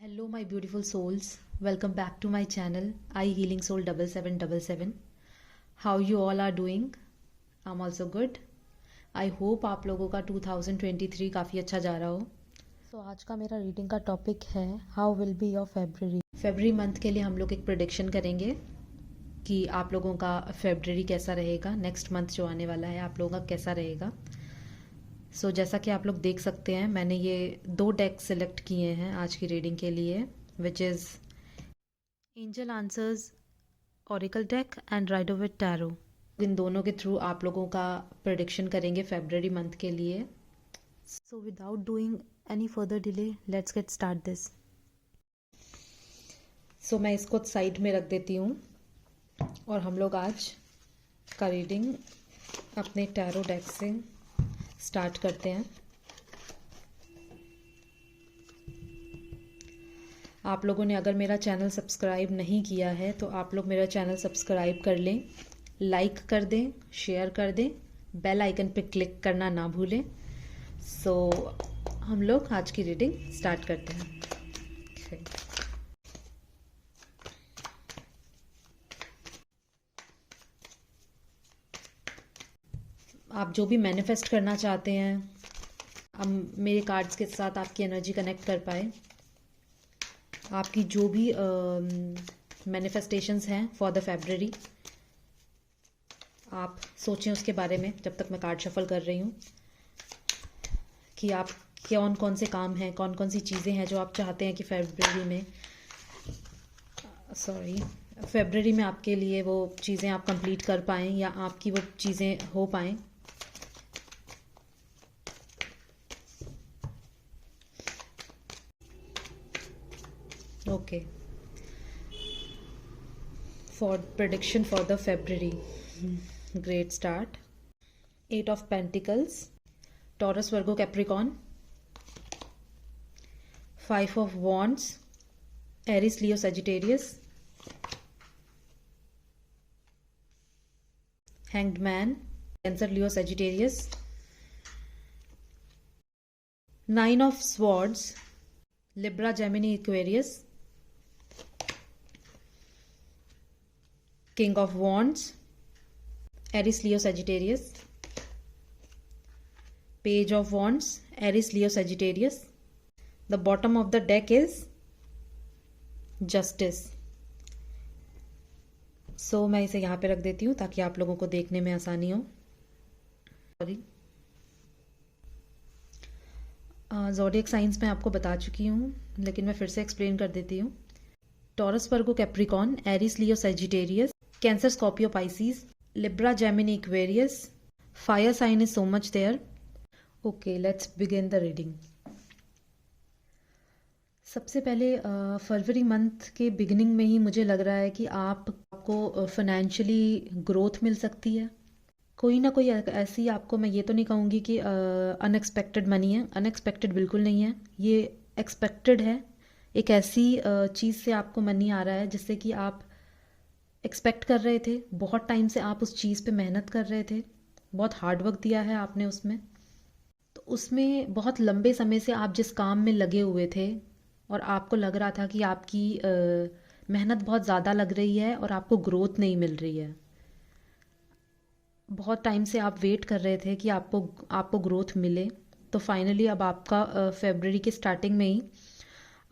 Hello, my beautiful souls. Welcome back to my channel, I Healing Soul 7777. How you all are doing? I'm also good. I hope आप लोगों का 2023 काफ़ी अच्छा जा रहा हो. आज का मेरा रीडिंग का टॉपिक है how will be your February month के लिए हम लोग एक प्रेडिक्शन करेंगे कि आप लोगों का फेब्रवरी कैसा रहेगा, नेक्स्ट मंथ जो आने वाला है आप लोगों का कैसा रहेगा. जैसा कि आप लोग देख सकते हैं, मैंने ये 2 डेक सेलेक्ट किए हैं आज की रीडिंग के लिए, which is angel answers oracle deck and Rider with tarot. इन दोनों के थ्रू आप लोगों का प्रेडिक्शन करेंगे फेब्रवरी मंथ के लिए. Without doing any further delay, let's get start this. मैं इसको साइड में रख देती हूँ और हम लोग आज का रीडिंग अपने टैरो डेक से स्टार्ट करते हैं. आप लोगों ने अगर मेरा चैनल सब्सक्राइब नहीं किया है तो आप लोग मेरा चैनल सब्सक्राइब कर लें, लाइक कर दें, शेयर कर दें, बेल आइकन पे क्लिक करना ना भूलें. हम लोग आज की रीडिंग स्टार्ट करते हैं. आप जो भी मैनिफेस्ट करना चाहते हैं, हम मेरे कार्ड्स के साथ आपकी एनर्जी कनेक्ट कर पाए. आपकी जो भी मैनिफेस्टेशंस हैं फॉर द फेब्रवरी, आप सोचें उसके बारे में जब तक मैं कार्ड शफल कर रही हूँ, कि आप कौन कौन से काम हैं, कौन कौन सी चीज़ें हैं जो आप चाहते हैं कि फेब्रवरी में आपके लिए वो चीज़ें आप कंप्लीट कर पाएँ या आपकी वो चीज़ें हो पाएँ. Okay. For prediction for the February. Great start. 8 of Pentacles. Taurus, Virgo, Capricorn. 5 of Wands. Aries, Leo, Sagittarius. Hanged Man. Cancer, Leo, Sagittarius. 9 of Swords. Libra, Gemini, Aquarius. King of Wands, Aries, Leo, Sagittarius. Page of Wands, Aries, Leo, Sagittarius. The bottom of the deck is Justice. मैं इसे यहाँ पे रख देती हूँ ताकि आप लोगों को देखने में आसानी हो. ज़ोडिएक साइंस मैं आपको बता चुकी हूँ, लेकिन मैं फिर से एक्सप्लेन कर देती हूँ. Taurus, Virgo, Capricorn, Aries, Leo, Sagittarius. Cancer, Scorpio, Pisces. Libra, Gemini, Aquarius. Fire sign is so much there. Okay, let's begin the reading. सबसे पहले फरवरी मंथ के बिगिनिंग में ही मुझे लग रहा है कि आपको फाइनेंशियली ग्रोथ मिल सकती है. कोई ना कोई ऐसी, आपको मैं ये तो नहीं कहूँगी कि अनएक्सपेक्टेड मनी है. अनएक्सपेक्टेड बिल्कुल नहीं है, ये एक्सपेक्टेड है. एक ऐसी चीज़ से आपको मनी आ रहा है जिससे कि आप एक्सपेक्ट कर रहे थे. बहुत टाइम से आप उस चीज़ पे मेहनत कर रहे थे, बहुत हार्ड वर्क दिया है आपने उसमें. तो उसमें बहुत लंबे समय से आप जिस काम में लगे हुए थे और आपको लग रहा था कि आपकी मेहनत बहुत ज़्यादा लग रही है और आपको ग्रोथ नहीं मिल रही है. बहुत टाइम से आप वेट कर रहे थे कि आपको ग्रोथ मिले. तो फाइनली अब आपका फेब्रवरी के स्टार्टिंग में ही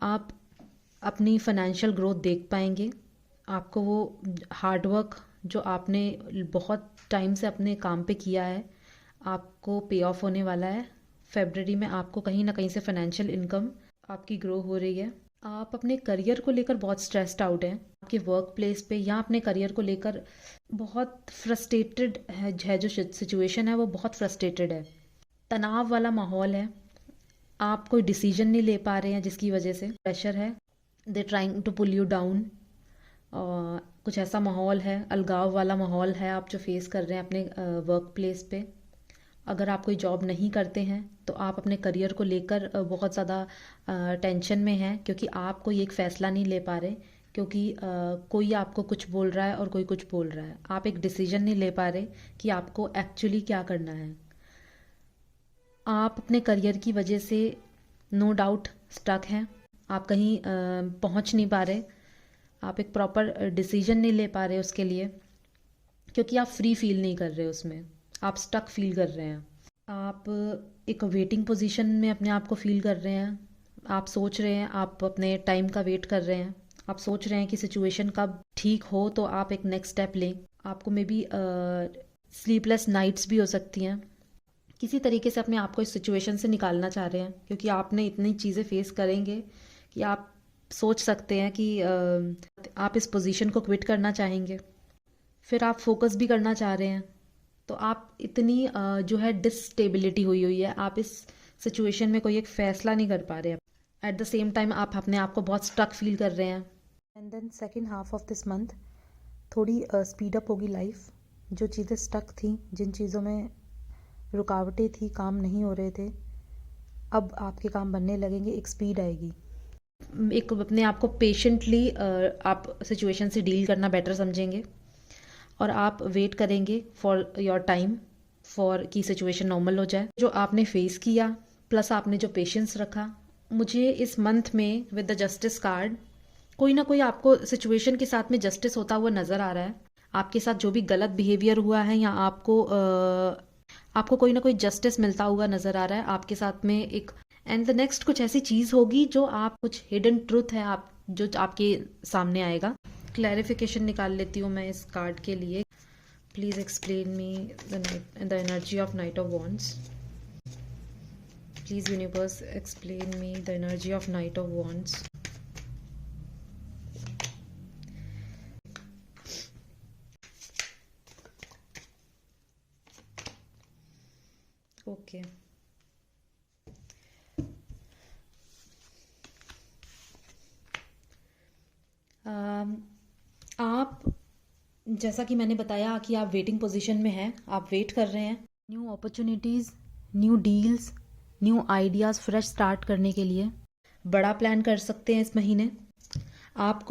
आप अपनी फाइनेंशियल ग्रोथ देख पाएंगे. आपको वो हार्ड वर्क जो आपने बहुत टाइम से अपने काम पे किया है, आपको पे ऑफ होने वाला है. फेब्रवरी में आपको कहीं ना कहीं से फाइनेंशियल इनकम आपकी ग्रो हो रही है. आप अपने करियर को लेकर बहुत स्ट्रेस्ड आउट हैं. आपके वर्क प्लेस पे या अपने करियर को लेकर बहुत फ्रस्ट्रेटेड है. जो सिचुएशन है वो बहुत फ्रस्ट्रेटेड है, तनाव वाला माहौल है. आप कोई डिसीजन नहीं ले पा रहे हैं जिसकी वजह से प्रेशर है. They trying to pull you down. कुछ ऐसा माहौल है, अलगाव वाला माहौल है आप जो फेस कर रहे हैं अपने वर्क प्लेस पे. अगर आप कोई जॉब नहीं करते हैं तो आप अपने करियर को लेकर बहुत ज़्यादा टेंशन में हैं, क्योंकि आप कोई एक फ़ैसला नहीं ले पा रहे, क्योंकि कोई आपको कुछ बोल रहा है और कोई कुछ बोल रहा है. आप एक डिसीजन नहीं ले पा रहे कि आपको एक्चुअली क्या करना है. आप अपने करियर की वजह से नो डाउट स्टक हैं. आप कहीं पहुंच नहीं पा रहे, आप एक प्रॉपर डिसीजन नहीं ले पा रहे उसके लिए, क्योंकि आप फ्री फील नहीं कर रहे उसमें, आप स्टक फील कर रहे हैं। आप एक वेटिंग पोजीशन में अपने आप को फील कर रहे हैं। आप सोच रहे हैं, आप अपने टाइम का वेट कर रहे हैं। आप सोच रहे हैं कि सिचुएशन कब ठीक हो तो आप एक नेक्स्ट स्टेप लें। आपको मे बी स्लीपलेस नाइट्स भी हो सकती हैं। किसी तरीके से अपने आप को इस सिचुएशन से निकालना चाह रहे हैं, क्योंकि आपने इतनी चीज़ें फेस करेंगे कि आप सोच सकते हैं कि आप इस पोजीशन को क्विट करना चाहेंगे। फिर आप फोकस भी करना चाह रहे हैं। तो आप इतनी जो है डिसस्टेबिलिटी हुई हुई है, आप इस सिचुएशन में कोई एक फ़ैसला नहीं कर पा रहे हैं। एट द सेम टाइम आप अपने आप को बहुत स्टक फील कर रहे हैं। And then second half of this month थोड़ी स्पीड अप होगी लाइफ। जो चीज़ें स्टक थी, जिन चीज़ों में रुकावटें थी, काम नहीं हो रहे थे, अब आपके काम बनने लगेंगे, एक स्पीड आएगी। एक अपने आप को पेशेंटली आप सिचुएशन से डील करना बेटर समझेंगे और आप वेट करेंगे फॉर योर टाइम फॉर की सिचुएशन नॉर्मल हो जाए। जो आपने फेस किया प्लस आपने जो पेशेंस रखा, मुझे इस मंथ में विद द जस्टिस कार्ड कोई ना कोई आपको सिचुएशन के साथ में जस्टिस होता हुआ नज़र आ रहा है। आपके साथ जो भी गलत बिहेवियर हुआ है या आपको कोई ना कोई जस्टिस मिलता हुआ नज़र आ रहा है आपके साथ में एक। एंड द नेक्स्ट कुछ ऐसी चीज़ होगी जो आप कुछ हिडन ट्रूथ है आप जो आपके सामने आएगा। क्लैरिफिकेशन निकाल लेती हूँ मैं इस कार्ड के लिए। Please explain me the energy of night of wands. Please universe explain me the energy of night of wands. Okay, आप जैसा कि मैंने बताया कि आप वेटिंग पोजीशन में हैं, आप वेट कर रहे हैं new opportunities, new deals, new ideas fresh start करने के लिए। बड़ा प्लान कर सकते हैं इस महीने आप।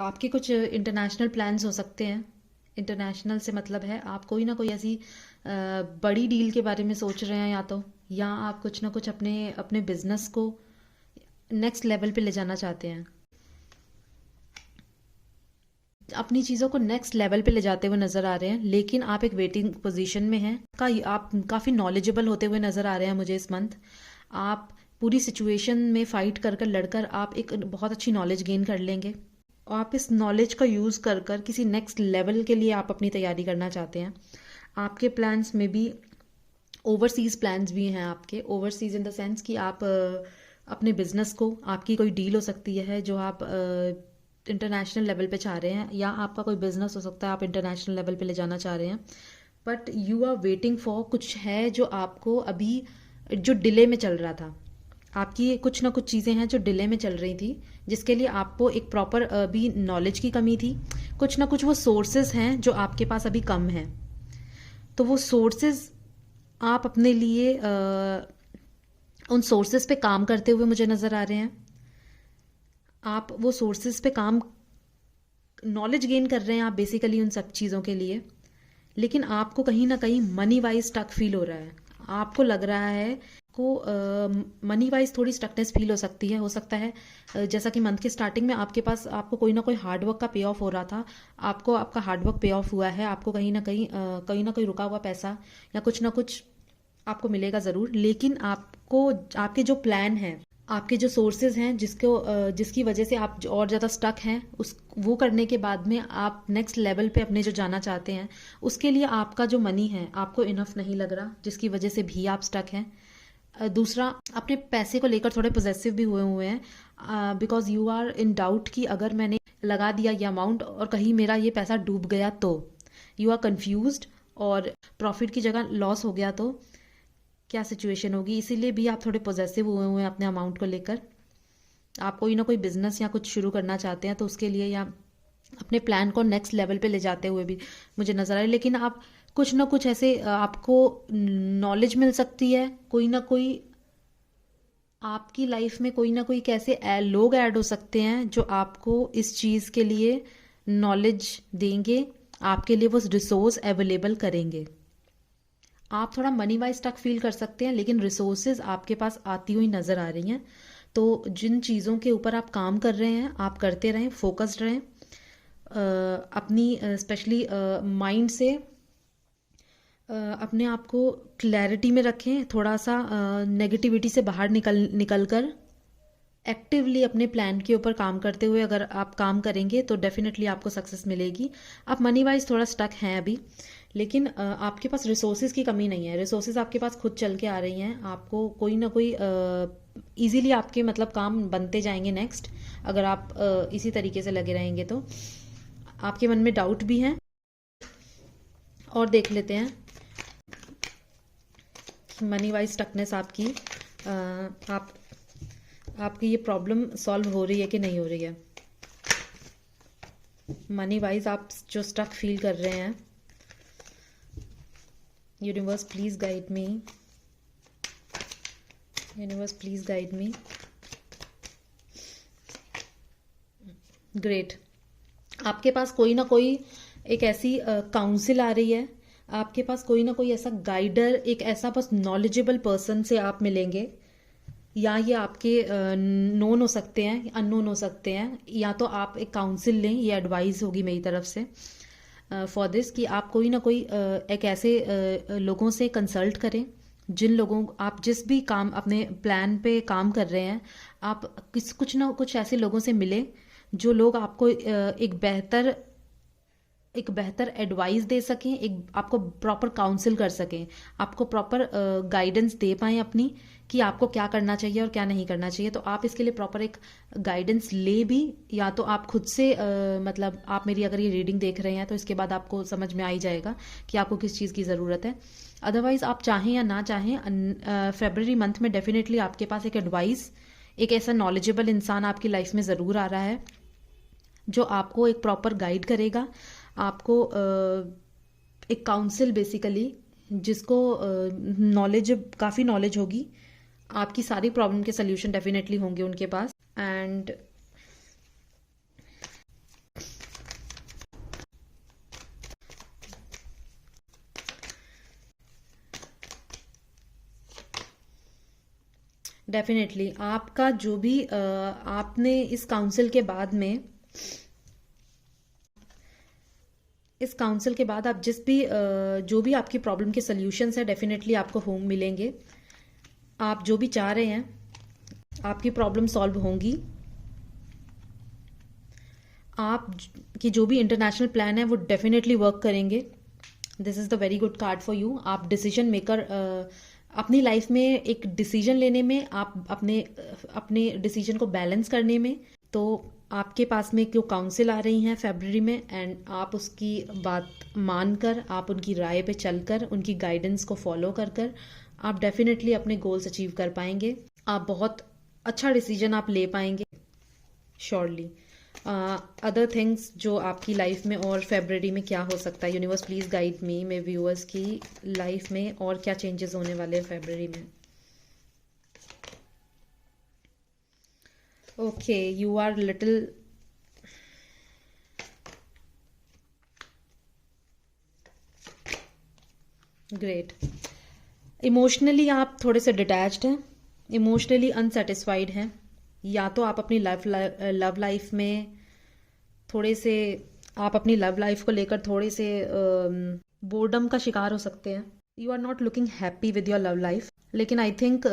आपके कुछ इंटरनेशनल प्लान्स हो सकते हैं। इंटरनेशनल से मतलब है आप कोई ना कोई ऐसी बड़ी डील के बारे में सोच रहे हैं, या आप कुछ ना कुछ अपने बिजनेस को नेक्स्ट लेवल पे ले जाना चाहते हैं। अपनी चीज़ों को नेक्स्ट लेवल पे ले जाते हुए नज़र आ रहे हैं, लेकिन आप एक वेटिंग पोजीशन में हैं। आप काफ़ी नॉलेजेबल होते हुए नज़र आ रहे हैं मुझे इस मंथ। आप पूरी सिचुएशन में फ़ाइट कर कर लड़कर आप एक बहुत अच्छी नॉलेज गेन कर लेंगे। आप इस नॉलेज का यूज़ कर कर किसी नेक्स्ट लेवल के लिए आप अपनी तैयारी करना चाहते हैं। आपके प्लान्स में भी ओवरसीज़ प्लान्स भी हैं आपके। ओवरसीज़ इन द सेंस कि आप अपने बिजनेस को, आपकी कोई डील हो सकती है जो आप इंटरनेशनल लेवल पे चाह रहे हैं, या आपका कोई बिजनेस हो सकता है आप इंटरनेशनल लेवल पे ले जाना चाह रहे हैं। But you are waiting for, कुछ है जो आपको अभी जो डिले में चल रहा था। आपकी कुछ ना कुछ चीज़ें हैं जो डिले में चल रही थी, जिसके लिए आपको एक प्रॉपर अभी नॉलेज की कमी थी। कुछ ना कुछ वो सोर्सेज हैं जो आपके पास अभी कम हैं, तो वो सोर्सेज आप अपने लिए उन सोर्सेज पे काम करते हुए मुझे नज़र आ रहे हैं। आप वो सोर्सेज पे काम, नॉलेज गेन कर रहे हैं आप बेसिकली उन सब चीज़ों के लिए, लेकिन आपको कहीं ना कहीं मनी वाइज स्टक फील हो रहा है। आपको लग रहा है को मनी वाइज थोड़ी स्टकनेस फील हो सकती है। हो सकता है जैसा कि मंथ के स्टार्टिंग में आपको कोई ना कोई हार्डवर्क का पे ऑफ हो रहा था, आपको आपका हार्डवर्क पे ऑफ हुआ है, आपको कहीं ना कहीं रुका हुआ पैसा या कुछ ना कुछ आपको मिलेगा ज़रूर। लेकिन आपको आपके जो प्लान हैं, आपके जो सोर्सेज हैं जिसकी वजह से आप और ज़्यादा स्टक हैं, वो करने के बाद में आप नेक्स्ट लेवल पे अपने जो जाना चाहते हैं, उसके लिए आपका जो मनी है आपको इनफ नहीं लग रहा, जिसकी वजह से भी आप स्टक हैं। दूसरा, अपने पैसे को लेकर थोड़े पॉजेसिव भी हुए हैं, because you are in doubt कि अगर मैंने लगा दिया ये अमाउंट और कहीं मेरा ये पैसा डूब गया तो, यू आर कन्फ्यूज्ड, और प्रॉफिट की जगह लॉस हो गया तो क्या सिचुएशन होगी। इसीलिए भी आप थोड़े पॉजेसिव हुए हैं अपने अमाउंट को लेकर। आप कोई ना कोई बिजनेस या कुछ शुरू करना चाहते हैं, तो उसके लिए या अपने प्लान को नेक्स्ट लेवल पे ले जाते हुए भी मुझे नज़र आए। लेकिन आप कुछ ना कुछ ऐसे आपको नॉलेज मिल सकती है, कोई ना कोई आपकी लाइफ में कोई ना कोई कैसे लोग ऐड हो सकते हैं जो आपको इस चीज़ के लिए नॉलेज देंगे, आपके लिए वो रिसोर्स अवेलेबल करेंगे। आप थोड़ा मनी वाइज स्टक फील कर सकते हैं, लेकिन रिसोर्सेज आपके पास आती हुई नज़र आ रही हैं। तो जिन चीज़ों के ऊपर आप काम कर रहे हैं आप करते रहें, फोकस्ड रहें, अपनी स्पेशली माइंड से अपने आप को क्लैरिटी में रखें, थोड़ा सा नेगेटिविटी से बाहर निकल कर एक्टिवली अपने प्लान के ऊपर काम करते हुए अगर आप काम करेंगे तो डेफिनेटली आपको सक्सेस मिलेगी। आप मनी वाइज थोड़ा स्टक हैं अभी, लेकिन आपके पास रिसोर्सेज की कमी नहीं है, रिसोर्सेज आपके पास खुद चल के आ रही हैं, आपको कोई ना कोई इजीली आपके मतलब काम बनते जाएंगे नेक्स्ट, अगर आप इसी तरीके से लगे रहेंगे तो। आपके मन में डाउट भी हैं और देख लेते हैं मनी वाइज स्टकनेस आपकी आपकी ये प्रॉब्लम सॉल्व हो रही है कि नहीं हो रही है। मनी वाइज आप जो स्टक फील कर रहे हैं, universe please guide me, universe please guide me. Great, आपके पास कोई ना कोई एक ऐसी काउंसिल आ रही है, आपके पास कोई ना कोई ऐसा गाइडर, एक ऐसा बस नॉलेजेबल पर्सन से आप मिलेंगे, या ये आपके नोन हो सकते हैं, अननोन हो सकते हैं, या तो आप एक काउंसिल लें, ये एडवाइस होगी मेरी तरफ से फॉर दिस कि आप कोई ना कोई एक ऐसे लोगों से कंसल्ट करें, जिन लोगों आप जिस भी काम अपने प्लान पे काम कर रहे हैं, आप कुछ ना कुछ ऐसे लोगों से मिले जो लोग आपको एक बेहतर एडवाइस दे सकें, एक आपको प्रॉपर काउंसिल कर सकें, आपको प्रॉपर गाइडेंस दे पाएँ अपनी कि आपको क्या करना चाहिए और क्या नहीं करना चाहिए। तो आप इसके लिए प्रॉपर एक गाइडेंस ले भी, या तो आप खुद से मतलब आप मेरी अगर ये रीडिंग देख रहे हैं तो इसके बाद आपको समझ में आ ही जाएगा कि आपको किस चीज़ की ज़रूरत है। अदरवाइज़ आप चाहें या ना चाहें, फेबररी मंथ में डेफिनेटली आपके पास एक एडवाइस, एक ऐसा नॉलेजेबल इंसान आपकी लाइफ में ज़रूर आ रहा है जो आपको एक प्रॉपर गाइड करेगा, आपको एक काउंसिल बेसिकली, जिसको नॉलेज काफ़ी नॉलेज होगी, आपकी सारी प्रॉब्लम के सल्यूशन डेफिनेटली होंगे उनके पास। एंड डेफिनेटली आपका जो भी आपने इस काउंसिल के बाद में, इस काउंसिल के बाद आप जिस भी जो भी आपकी प्रॉब्लम के सल्यूशंस है डेफिनेटली आपको होम मिलेंगे। आप जो भी चाह रहे हैं आपकी प्रॉब्लम सॉल्व होंगी। आप की जो भी इंटरनेशनल प्लान है वो डेफिनेटली वर्क करेंगे। This is the very good card for you. आप डिसीजन मेकर, अपनी लाइफ में एक डिसीजन लेने में, आप अपने डिसीजन को बैलेंस करने में, तो आपके पास में जो काउंसिल आ रही हैं फेब्रुअरी में, एंड आप उसकी बात मानकर, आप उनकी राय पे चलकर, उनकी गाइडेंस को फॉलो कर आप डेफिनेटली अपने गोल्स अचीव कर पाएंगे। आप बहुत अच्छा डिसीजन आप ले पाएंगे श्योरली। अदर थिंग्स जो आपकी लाइफ में और फेब्रुअरी में क्या हो सकता है, यूनिवर्स प्लीज गाइड मी, मेरे व्यूअर्स की लाइफ में और क्या चेंजेस होने वाले हैं फेब्रुअरी में। Okay, you are little great. Emotionally आप थोड़े से डिटैच्ड हैं, इमोशनली अनसेटिस्फाइड हैं, या तो आप अपनी लव लाइफ में थोड़े से, आप अपनी लव लाइफ को लेकर थोड़े से बोर्डम का शिकार हो सकते हैं। You are not looking happy with your love life, लेकिन आई थिंक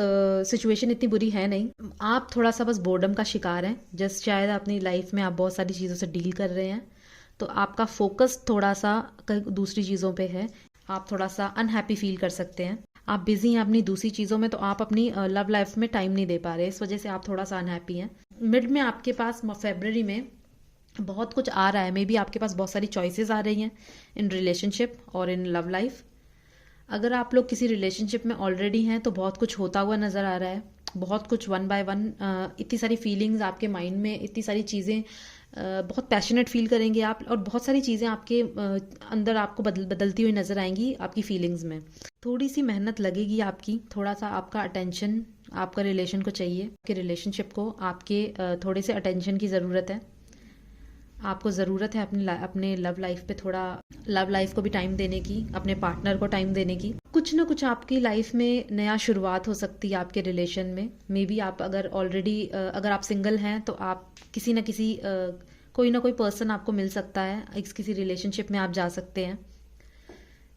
सिचुएशन इतनी बुरी है नहीं, आप थोड़ा सा बस बोर्डम का शिकार हैं। जस्ट शायद अपनी लाइफ में आप बहुत सारी चीज़ों से डील कर रहे हैं, तो आपका फोकस थोड़ा सा दूसरी चीज़ों पे है, आप थोड़ा सा अनहैप्पी फील कर सकते हैं। आप बिजी हैं अपनी दूसरी चीज़ों में, तो आप अपनी लव लाइफ में टाइम नहीं दे पा रहे, इस वजह से आप थोड़ा सा अनहैप्पी हैं। मिड में आपके पास फेब्रुअरी में बहुत कुछ आ रहा है, मे बी आपके पास बहुत सारी चॉइसेस आ रही हैं इन रिलेशनशिप और इन लव लाइफ। अगर आप लोग किसी रिलेशनशिप में ऑलरेडी हैं तो बहुत कुछ होता हुआ नज़र आ रहा है, बहुत कुछ वन बाय वन, इतनी सारी फीलिंग्स आपके माइंड में, इतनी सारी चीज़ें, बहुत पैशनेट फील करेंगे आप, और बहुत सारी चीज़ें आपके अंदर आपको बदलती हुई नज़र आएंगी आपकी फीलिंग्स में। थोड़ी सी मेहनत लगेगी आपकी, थोड़ा सा आपका अटेंशन आपका रिलेशन को चाहिए, आपके रिलेशनशिप को आपके थोड़े से अटेंशन की ज़रूरत है। आपको ज़रूरत है अपने लव लाइफ को भी टाइम देने की, अपने पार्टनर को टाइम देने की। कुछ ना कुछ आपकी लाइफ में नया शुरुआत हो सकती है आपके रिलेशन में। मे बी आप अगर आप सिंगल हैं तो आप किसी ना किसी कोई ना कोई पर्सन आपको मिल सकता है, किसी रिलेशनशिप में आप जा सकते हैं।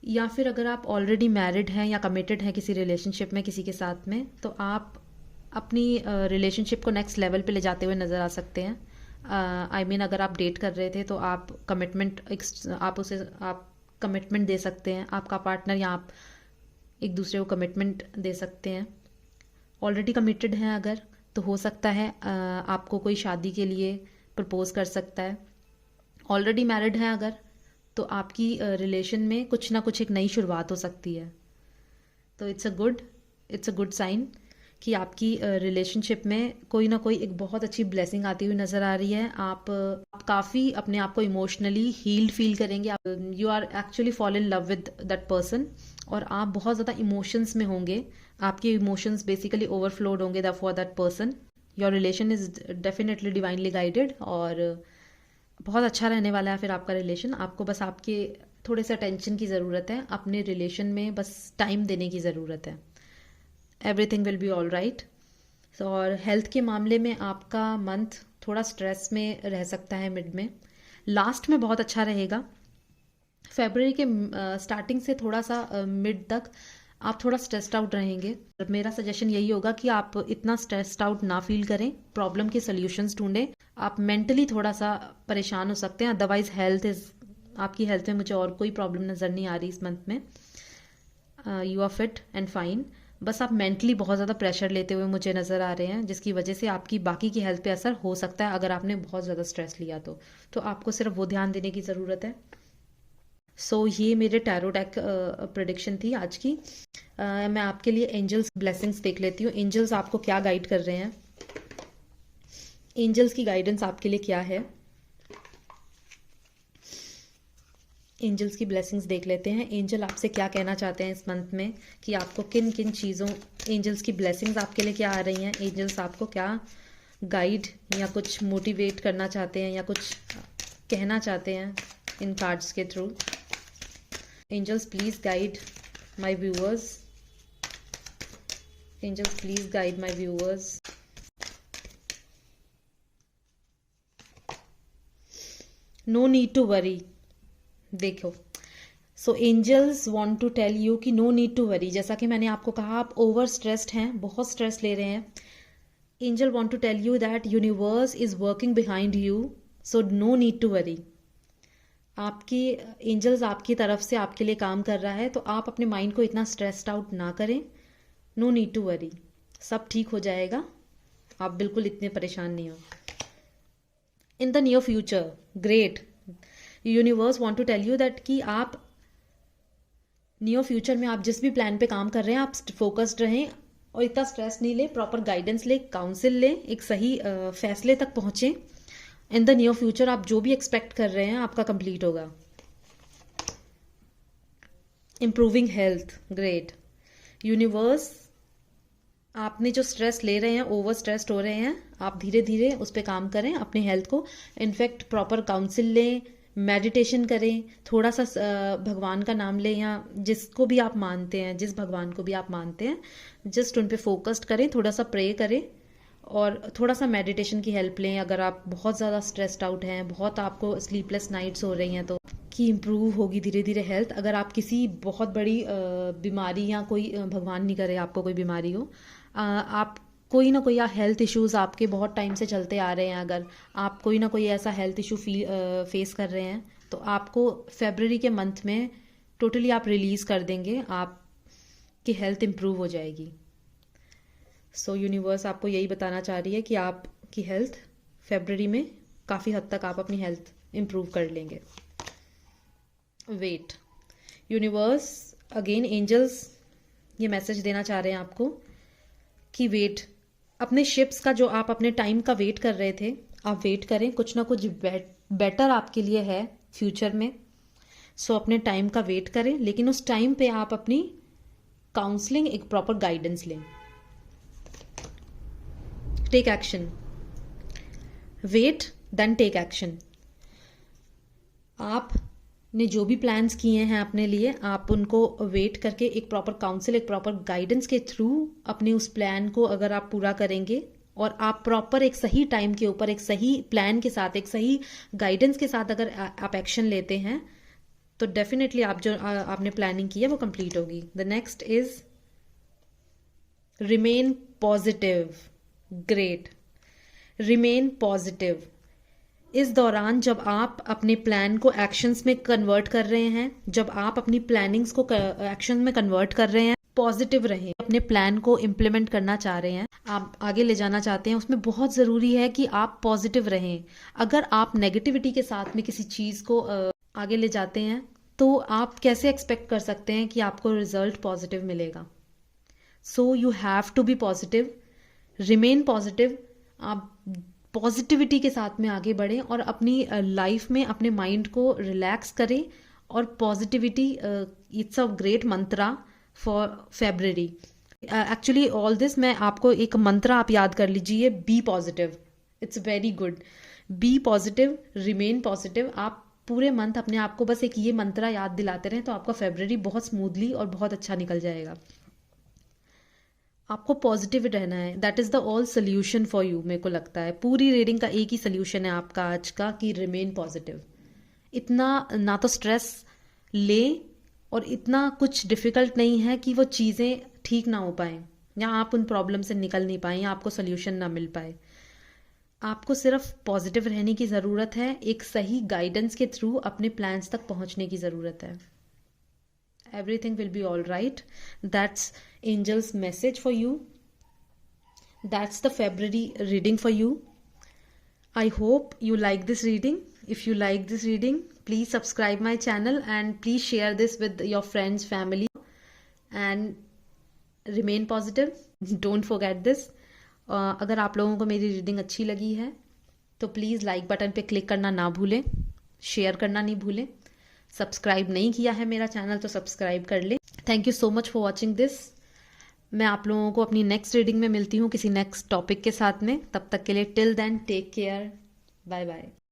या फिर अगर आप ऑलरेडी मैरिड हैं या कमिटेड हैं किसी रिलेशनशिप में किसी के साथ में, तो आप अपनी रिलेशनशिप को नेक्स्ट लेवल पे ले जाते हुए नज़र आ सकते हैं। अगर आप डेट कर रहे थे तो आप कमिटमेंट दे सकते हैं, आपका पार्टनर या आप एक दूसरे को कमिटमेंट दे सकते हैं। ऑलरेडी कमिटेड हैं अगर, तो हो सकता है आपको कोई शादी के लिए प्रपोज कर सकता है। ऑलरेडी मैरिड हैं अगर, तो आपकी रिलेशन में कुछ ना कुछ एक नई शुरुआत हो सकती है। तो इट्स अ गुड साइन कि आपकी रिलेशनशिप में कोई ना कोई एक बहुत अच्छी ब्लेसिंग आती हुई नज़र आ रही है। आप काफ़ी अपने आप को इमोशनली हील्ड फील करेंगे। You are actually fall in love with that person, और आप बहुत ज़्यादा इमोशंस में होंगे। आपके इमोशंस बेसिकली ओवरफ्लोड होंगे for that person. Your relation is definitely divinely guided, और बहुत अच्छा रहने वाला है फिर आपका रिलेशन। आपको बस आपके थोड़े से अटेंशन की ज़रूरत है, अपने रिलेशन में बस टाइम देने की ज़रूरत है। Everything will be all right. और हेल्थ के मामले में आपका मंथ थोड़ा स्ट्रेस में रह सकता है, मिड में। लास्ट में बहुत अच्छा रहेगा। फेब्रुअरी के स्टार्टिंग से थोड़ा सा मिड तक आप थोड़ा स्ट्रेस्ड आउट रहेंगे। मेरा सजेशन यही होगा कि आप इतना स्ट्रेस्ड आउट ना फील करें, प्रॉब्लम के सॉल्यूशंस ढूंढें। आप मेंटली थोड़ा सा परेशान हो सकते हैं, अदरवाइज आपकी हेल्थ में मुझे और कोई प्रॉब्लम नज़र नहीं आ रही इस मंथ में। You are fit and fine. बस आप मेंटली बहुत ज़्यादा प्रेशर लेते हुए मुझे नज़र आ रहे हैं, जिसकी वजह से आपकी बाकी की हेल्थ पे असर हो सकता है अगर आपने बहुत ज़्यादा स्ट्रेस लिया तो आपको सिर्फ वो ध्यान देने की ज़रूरत है। ये मेरे टैरो डेक प्रेडिक्शन थी आज की। मैं आपके लिए एंजल्स ब्लेसिंग्स देख लेती हूँ। एंजल्स आपको क्या गाइड कर रहे हैं, एंजल्स की गाइडेंस आपके लिए क्या है। एंजल्स की ब्लेसिंग्स देख लेते हैं। एंजल आपसे क्या कहना चाहते हैं इस मंथ में, कि आपको किन किन चीज़ों, एंजल्स की ब्लेसिंग्स आपके लिए क्या आ रही हैं। एंजल्स आपको क्या गाइड या कुछ मोटिवेट करना चाहते हैं या कुछ कहना चाहते हैं इन कार्ड्स के through. Angels please guide my viewers. Angels please guide my viewers. No need to worry. देखो, angels want to tell you कि नो नीड टू वरी। जैसा कि मैंने आपको कहा, आप ओवर स्ट्रेस्ड हैं, बहुत स्ट्रेस ले रहे हैं। Angel want to tell you that universe is working behind you, so no need to worry. आपकी एंजल्स आपकी तरफ से आपके लिए काम कर रहा है, तो आप अपने माइंड को इतना स्ट्रेस्ड आउट ना करें। नो नीड टू वरी, सब ठीक हो जाएगा। आप बिल्कुल इतने परेशान नहीं हो। In the near future, great, universe want to tell you that कि आप नियर फ्यूचर में आप जिस भी प्लान पे काम कर रहे हैं, आप फोकस्ड रहें और इतना स्ट्रेस नहीं ले, प्रॉपर गाइडेंस ले, काउंसिल ले, एक सही फैसले तक पहुंचे। इन द नियर फ्यूचर आप जो भी एक्सपेक्ट कर रहे हैं आपका कंप्लीट होगा। Improving health, great. यूनिवर्स, आपने जो स्ट्रेस ले रहे हैं, ओवर स्ट्रेस्ड हो रहे हैं, आप धीरे धीरे उस पर काम करें, अपने हेल्थ को। इनफैक्ट प्रॉपर काउंसिल लें, मेडिटेशन करें, थोड़ा सा भगवान का नाम लें, या जिसको भी आप मानते हैं, जिस भगवान को भी आप मानते हैं, जस्ट उन पे फोकस्ड करें, थोड़ा सा प्रे करें और थोड़ा सा मेडिटेशन की हेल्प लें। अगर आप बहुत ज़्यादा स्ट्रेस्ड आउट हैं, बहुत आपको स्लीपलेस नाइट्स हो रही हैं, तो कि इम्प्रूव होगी धीरे धीरे हेल्थ। अगर आप किसी बहुत बड़ी बीमारी या कोई भगवान नहीं करे आपको कोई बीमारी हो, आप कोई ना कोई हेल्थ इश्यूज आपके बहुत टाइम से चलते आ रहे हैं, अगर आप कोई ना कोई ऐसा हेल्थ इशू फेस कर रहे हैं, तो आपको फेब्रुअरी के मंथ में टोटली आप रिलीज कर देंगे, आपकी हेल्थ इम्प्रूव हो जाएगी। यूनिवर्स आपको यही बताना चाह रही है कि आपकी हेल्थ फेब्रुअरी में काफ़ी हद तक आप अपनी हेल्थ इम्प्रूव कर लेंगे। वेट, यूनिवर्स अगेन एंजल्स ये मैसेज देना चाह रहे हैं आपको कि वेट, अपने शिप्स का जो आप अपने टाइम का वेट कर रहे थे, आप वेट करें, कुछ ना कुछ बेटर आपके लिए है फ्यूचर में। अपने टाइम का वेट करें, लेकिन उस टाइम पे आप अपनी काउंसलिंग, एक प्रॉपर गाइडेंस लें। Take action, wait then take action. आपने जो भी प्लान्स किए हैं अपने लिए, आप उनको वेट करके एक प्रॉपर काउंसिल, एक प्रॉपर गाइडेंस के थ्रू अपने उस प्लान को अगर आप पूरा करेंगे और आप प्रॉपर एक सही टाइम के ऊपर, एक सही प्लान के साथ, एक सही गाइडेंस के साथ अगर आप एक्शन लेते हैं, तो डेफिनेटली आप जो आपने प्लानिंग की है वो कंप्लीट होगी. The next is remain positive. Great. Remain positive. इस दौरान जब आप अपने प्लान को एक्शंस में कन्वर्ट कर रहे हैं, जब आप अपनी प्लानिंग्स को एक्शन में कन्वर्ट कर रहे हैं, पॉजिटिव रहें. अपने प्लान को इम्प्लीमेंट करना चाह रहे हैं, आप आगे ले जाना चाहते हैं, उसमें बहुत ज़रूरी है कि आप पॉजिटिव रहें. अगर आप नेगेटिविटी के साथ में किसी चीज़ को आगे ले जाते हैं, तो आप कैसे एक्सपेक्ट कर सकते हैं कि आपको रिजल्ट पॉजिटिव मिलेगा. So you have to be positive. Remain positive. आप पॉजिटिविटी के साथ में आगे बढ़ें और अपनी लाइफ में अपने माइंड को रिलैक्स करें. और positivity it's a great mantra for February. Actually all this मैं आपको एक मंत्रा आप याद कर लीजिए, be positive. It's very good. Be positive, remain positive. आप पूरे मंथ अपने आप को बस एक ये मंत्रा याद दिलाते रहें, तो आपका फेब्रुअरी बहुत स्मूथली और बहुत अच्छा निकल जाएगा. आपको पॉजिटिव रहना है. That is the all solution for you. मेरे को लगता है पूरी रीडिंग का एक ही सोल्यूशन है आपका आज का, कि रिमेन पॉजिटिव. इतना ना तो स्ट्रेस ले और इतना कुछ डिफ़िकल्ट नहीं है कि वो चीज़ें ठीक ना हो पाएँ, या आप उन प्रॉब्लम से निकल नहीं पाएँ, या आपको सोल्यूशन ना मिल पाए. आपको सिर्फ पॉजिटिव रहने की ज़रूरत है. एक सही गाइडेंस के थ्रू अपने प्लान्स तक पहुंचने की ज़रूरत है. Everything will be all right. That's Angel's message for you. That's the February reading for you. I hope you like this reading. If you like this reading, please subscribe my channel and please share this with your friends, family, and remain positive. Don't forget this. अगर आप लोगों को मेरी reading अच्छी लगी है तो please like button पे क्लिक करना ना भूलें, शेयर करना नहीं भूलें. सब्सक्राइब नहीं किया है मेरा चैनल तो सब्सक्राइब कर ले. Thank you so much for watching this. मैं आप लोगों को अपनी नेक्स्ट रीडिंग में मिलती हूँ किसी नेक्स्ट टॉपिक के साथ में. तब तक के लिए till then take care. Bye bye.